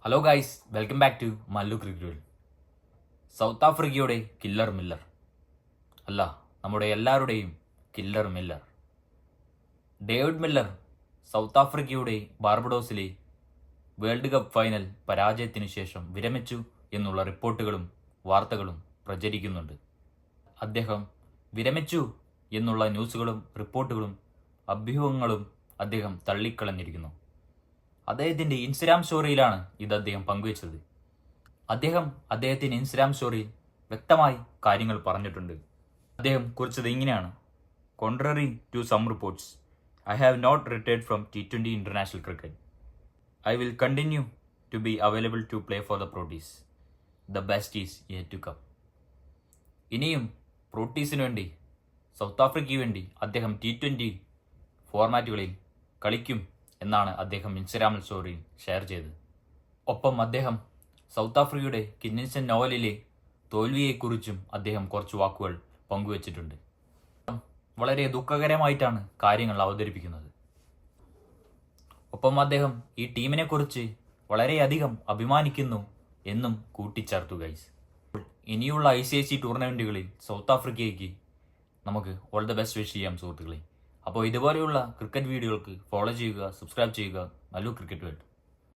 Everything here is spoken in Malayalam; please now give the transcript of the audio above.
Hello guys, welcome back to Mallu Cricket. South ആഫ്രിക്കയുടെ കില്ലർ മില്ലർ, അല്ല, നമ്മുടെ എല്ലാവരുടെയും killer Miller David Miller South ആഫ്രിക്കയുടെ ബാർബഡോസിലെ വേൾഡ് കപ്പ് ഫൈനൽ പരാജയത്തിനു ശേഷം വിരമിച്ചു എന്നുള്ള റിപ്പോർട്ടുകളും വാർത്തകളും പ്രചരിക്കുന്നുണ്ട്. അദ്ദേഹം വിരമിച്ചു എന്നുള്ള ന്യൂസുകളും റിപ്പോർട്ടുകളും അഭ്യൂഹങ്ങളും അദ്ദേഹം തള്ളിക്കളഞ്ഞിരിക്കുന്നു. അദ്ദേഹത്തിൻ്റെ ഇൻസ്റ്റഗ്രാം സ്റ്റോറിയിലാണ് ഇത് അദ്ദേഹം പങ്കുവച്ചത്. അദ്ദേഹം അദ്ദേഹത്തിൻ്റെ ഇൻസ്റ്റഗ്രാം സ്റ്റോറിയിൽ വ്യക്തമായി കാര്യങ്ങൾ പറഞ്ഞിട്ടുണ്ട്. അദ്ദേഹം കുറിച്ചത് ഇങ്ങനെയാണ്: contrary to some reports, I have not retired from T20 international cricket. I will continue to be available to play for the Proteas. The best is yet to come. ഇനിയും പ്രോട്ടീസിന് വേണ്ടി, സൗത്ത് ആഫ്രിക്കയ്ക്ക് വേണ്ടി അദ്ദേഹം T20 ഫോർമാറ്റുകളിൽ കളിക്കും എന്നാണ് അദ്ദേഹം ഇൻസ്റ്റഗ്രാമിൽ സ്റ്റോറിയിൽ ഷെയർ ചെയ്തത്. ഒപ്പം അദ്ദേഹം സൗത്ത് ആഫ്രിക്കയുടെ കിന്നിൻസൺ നോവലിലെ തോൽവിയെക്കുറിച്ചും അദ്ദേഹം കുറച്ച് വാക്കുകൾ പങ്കുവച്ചിട്ടുണ്ട്. വളരെ ദുഃഖകരമായിട്ടാണ് കാര്യങ്ങൾ അവതരിപ്പിക്കുന്നത്. ഒപ്പം അദ്ദേഹം ഈ ടീമിനെക്കുറിച്ച് വളരെയധികം അഭിമാനിക്കുന്നു എന്നും കൂട്ടിച്ചേർത്തു. ഗൈസ്, ഇനിയുള്ള ICC ടൂർണമെൻറ്റുകളിൽ സൗത്ത് ആഫ്രിക്കയ്ക്ക് നമുക്ക് ഓൾ ദ ബെസ്റ്റ് വിഷ് ചെയ്യാം സുഹൃത്തുക്കളെ. അപ്പോൾ ഇതുപോലെയുള്ള ക്രിക്കറ്റ് വീഡിയോകൾക്ക് ഫോളോ ചെയ്യുക, സബ്സ്ക്രൈബ് ചെയ്യുക. Mallu cricket world.